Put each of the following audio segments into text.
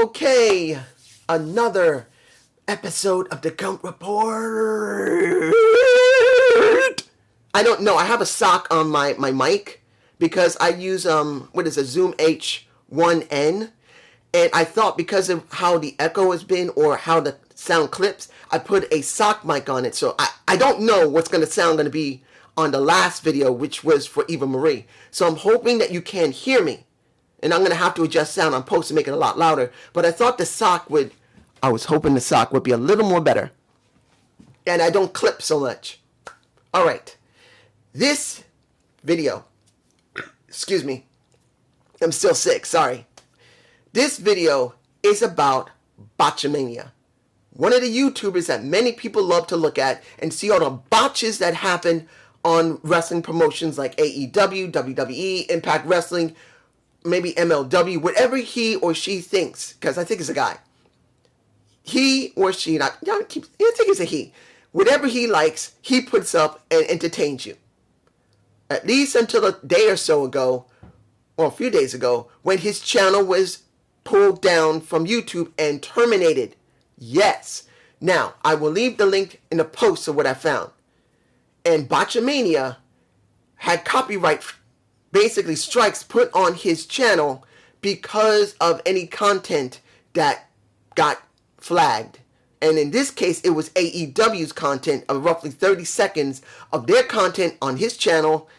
Okay, another episode of the Gump Report. I don't know. I have a sock on my mic because I use what is a Zoom H1N, and I thought because of how the echo has been or how the sound clips, I put a sock mic on it. So I don't know what's going to be on the last video, which was for Eva Marie. So I'm hoping that you can hear me. And I'm going to have to adjust sound on post to make it a lot louder. But I thought I was hoping the sock would be a little more better. And I don't clip so much. All right. This video, excuse me, I'm still sick, sorry. This video is about Botchamania. One of the YouTubers that many people love to look at and see all the botches that happen on wrestling promotions like AEW, WWE, Impact Wrestling, maybe MLW, whatever he or she thinks, because I think it's a guy. He or she, I think it's a he. Whatever he likes, he puts up and entertains you. At least until a day or so ago, or a few days ago, when his channel was pulled down from YouTube and terminated. Yes. Now, I will leave the link in the post of what I found. And Botchamania had copyright basically strikes put on his channel because of any content that got flagged. And in this case, it was AEW's content of roughly 30 seconds of their content on his channel,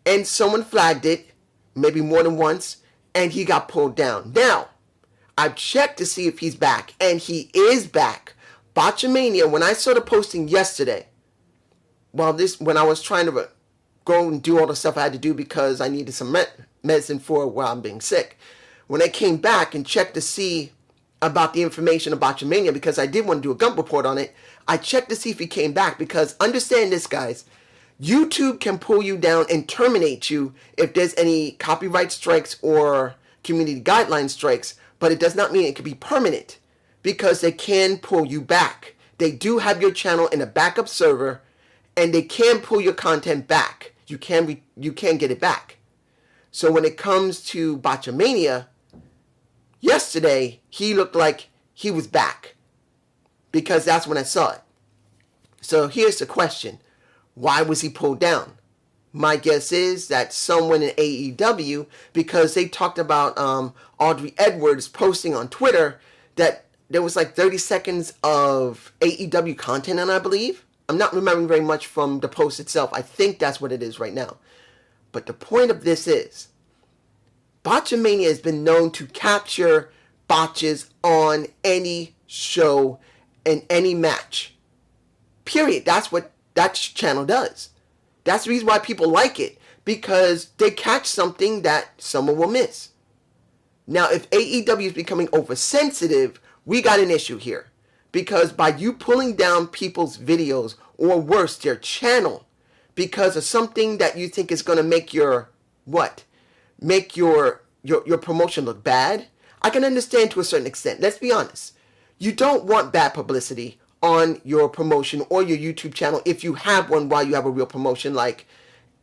and someone flagged it, maybe more than once, and he got pulled down. Now, I've checked to see if he's back, and he is back. Botchamania, when I saw the posting yesterday, when I was trying to go and do all the stuff I had to do because I needed some medicine for while I'm being sick. When I came back and checked to see about the information of Botchamania, because I did want to do a Gump report on it, I checked to see if he came back, because understand this, guys, YouTube can pull you down and terminate you if there's any copyright strikes or community guideline strikes, but it does not mean it can be permanent, because they can pull you back. They do have your channel in a backup server, and they can pull your content back. You can get it back. So when it comes to Botchamania, yesterday he looked like he was back, because that's when I saw it. So here's the question: why was he pulled down? My guess is that someone in AEW, because they talked about Audrey Edwards posting on Twitter that there was like 30 seconds of AEW content, and I believe. I'm not remembering very much from the post itself. I think that's what it is right now. But the point of this is, Botchamania has been known to capture botches on any show and any match. Period. That's what that channel does. That's the reason why people like it, because they catch something that someone will miss. Now, if AEW is becoming oversensitive, we got an issue here. Because by you pulling down people's videos, or worse, their channel, because of something that you think is going to make your promotion look bad, I can understand to a certain extent. Let's be honest. You don't want bad publicity on your promotion or your YouTube channel if you have one while you have a real promotion like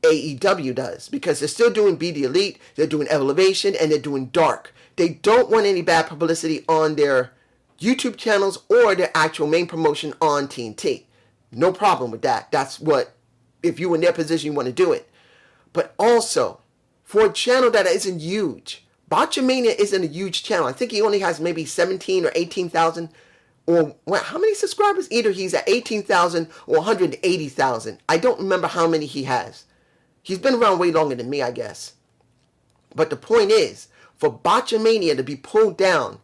AEW does. Because they're still doing Be The Elite, they're doing Elevation, and they're doing Dark. They don't want any bad publicity on their YouTube channels or their actual main promotion on TNT. No problem with that. That's what, if you're in their position, you want to do it. But also, for a channel that isn't huge, Botchamania isn't a huge channel. I think he only has maybe 17 or 18,000, or how many subscribers? Either he's at 18,000 or 180,000. I don't remember how many he has. He's been around way longer than me, I guess. But the point is, for Botchamania to be pulled down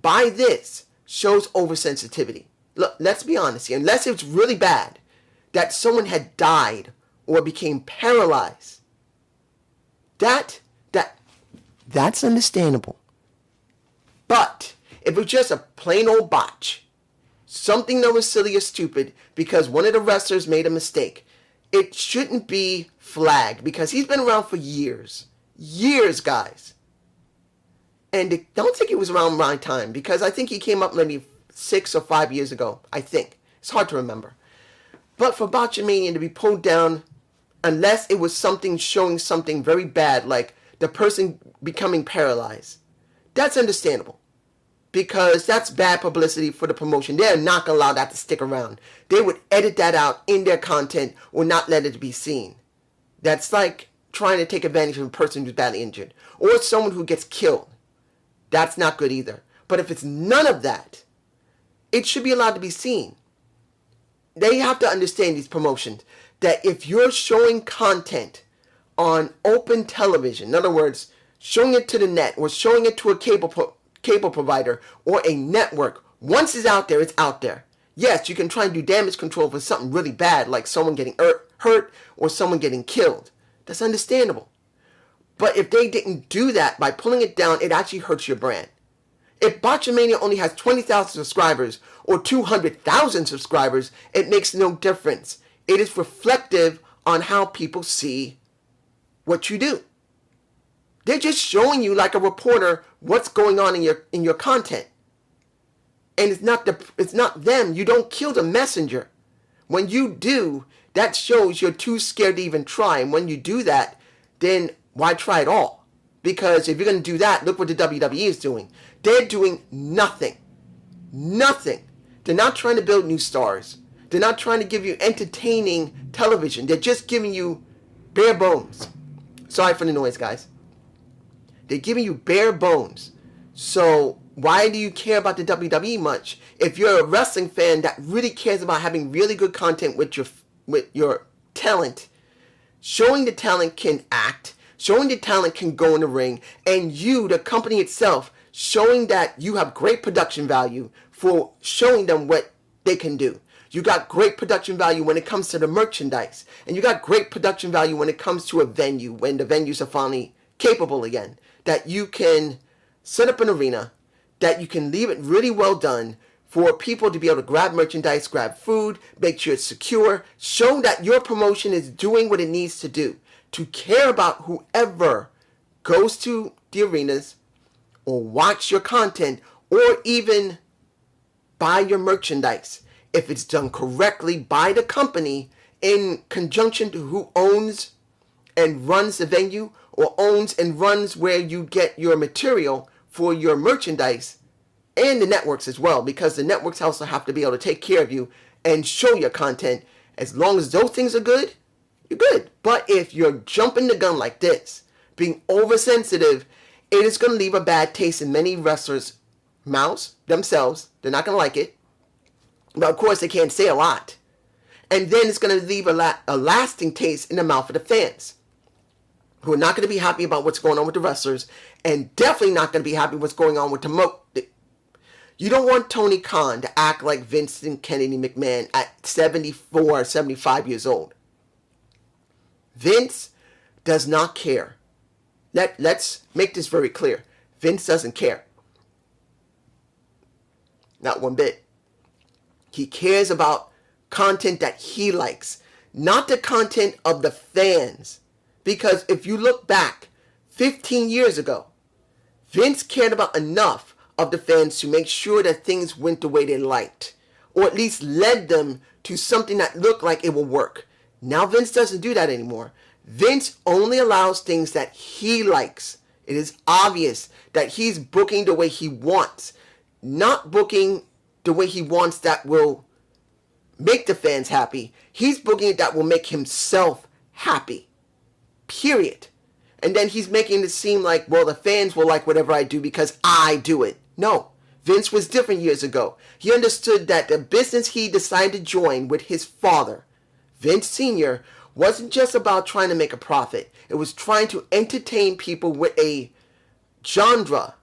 by this shows oversensitivity. Look, let's be honest here. Unless it's really bad, that someone had died or became paralyzed, that's understandable. But if it's just a plain old botch, something that was silly or stupid because one of the wrestlers made a mistake, it shouldn't be flagged, because he's been around for years. Years, guys. And don't think it was around my time, because I think he came up maybe 6 or 5 years ago, I think. It's hard to remember. But for Botchamania to be pulled down, unless it was something showing something very bad, like the person becoming paralyzed, that's understandable. because that's bad publicity for the promotion. They're not going to allow that to stick around. They would edit that out in their content or not let it be seen. That's like trying to take advantage of a person who's badly injured or someone who gets killed. That's not good either. But if it's none of that, it should be allowed to be seen. They have to understand, these promotions, that if you're showing content on open television, in other words, showing it to the net or showing it to a cable provider or a network, once it's out there, it's out there. Yes, you can try and do damage control for something really bad, like someone getting hurt or someone getting killed. That's understandable. But if they didn't do that by pulling it down, it actually hurts your brand. If Botchamania only has 20,000 subscribers or 200,000 subscribers, it makes no difference. It is reflective on how people see what you do. They're just showing you, like a reporter, what's going on in your content. And it's not them. You don't kill the messenger. When you do, that shows you're too scared to even try. And when you do that, then why try at all? Because if you're going to do that, look what the WWE is doing. They're doing nothing. Nothing. They're not trying to build new stars. They're not trying to give you entertaining television. They're just giving you bare bones. Sorry for the noise, guys. They're giving you bare bones. So why do you care about the WWE much? If you're a wrestling fan that really cares about having really good content with your talent, showing the talent can act, showing the talent can go in the ring, and you, the company itself, showing that you have great production value for showing them what they can do. You got great production value when it comes to the merchandise. And you got great production value when it comes to a venue, when the venues are finally capable again. That you can set up an arena, that you can leave it really well done for people to be able to grab merchandise, grab food, make sure it's secure, show that your promotion is doing what it needs to do, to care about whoever goes to the arenas or watch your content or even buy your merchandise. If it's done correctly by the company in conjunction to who owns and runs the venue or owns and runs where you get your material for your merchandise, and the networks as well, because the networks also have to be able to take care of you and show your content. As long as those things are good, you're good. But if you're jumping the gun like this, being oversensitive, it is going to leave a bad taste in many wrestlers' mouths themselves. They're not going to like it. But of course, they can't say a lot. And then it's going to leave a lasting taste in the mouth of the fans, who are not going to be happy about what's going on with the wrestlers, and definitely not going to be happy what's going on with the You don't want Tony Khan to act like Vincent Kennedy McMahon at 74 or 75 years old. Vince does not care. Let's make this very clear. Vince doesn't care. Not one bit. He cares about content that he likes, not the content of the fans. Because if you look back 15 years ago, Vince cared about enough of the fans to make sure that things went the way they liked, or at least led them to something that looked like it will work. Now Vince doesn't do that anymore. Vince only allows things that he likes. It is obvious that he's booking the way he wants, not booking the way he wants that will make the fans happy. He's booking it that will make himself happy. Period. And then he's making it seem like, well, the fans will like whatever I do because I do it. No. Vince was different years ago. He understood that the business he decided to join with his father, Vince Sr., wasn't just about trying to make a profit. It was trying to entertain people with a genre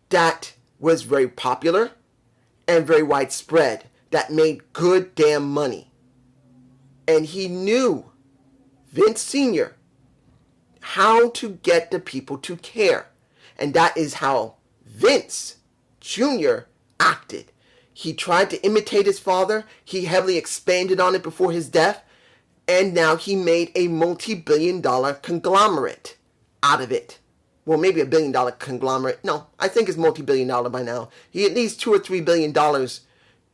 that was very popular and very widespread, that made good damn money. And he knew, Vince Sr., how to get the people to care. And that is how Vince Jr. acted. He tried to imitate his father. He heavily expanded on it before his death. And now he made a multi-billion-dollar conglomerate out of it. Well, maybe $1 billion conglomerate. No, I think it's multi-billion-dollar by now. He at least $2 or $3 billion,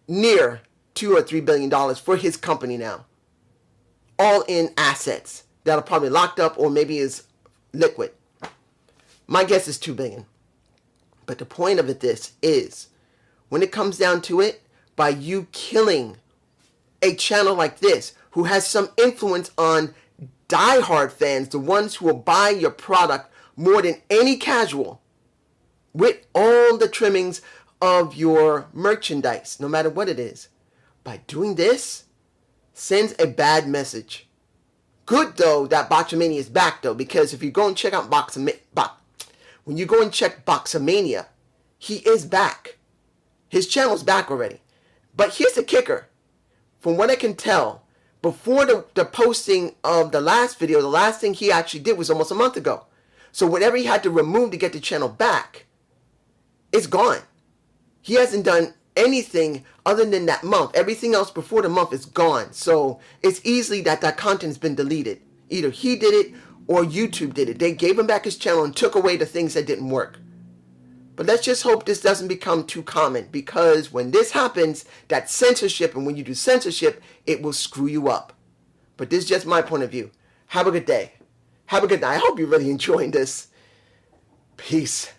near $2 or $3 billion for his company now. All in assets that are probably locked up or maybe is liquid. My guess is $2 billion. But the point of this is when it comes down to it, by you killing a channel like this, who has some influence on diehard fans, the ones who will buy your product more than any casual, with all the trimmings of your merchandise, no matter what it is. By doing this, sends a bad message. Good though that Botchamania is back though, because if you go and check out when you go and check Botchamania, he is back. His channel's back already. But here's the kicker. From what I can tell, before the posting of the last video, the last thing he actually did was almost a month ago. So whatever he had to remove to get the channel back, it's gone. He hasn't done anything other than that month. Everything else before the month is gone. So it's easily that content has been deleted. Either he did it or YouTube did it. They gave him back his channel and took away the things that didn't work. But let's just hope this doesn't become too common, because when this happens, that censorship, and when you do censorship, it will screw you up. But this is just my point of view. Have a good day. Have a good night. I hope you're really enjoying this. Peace.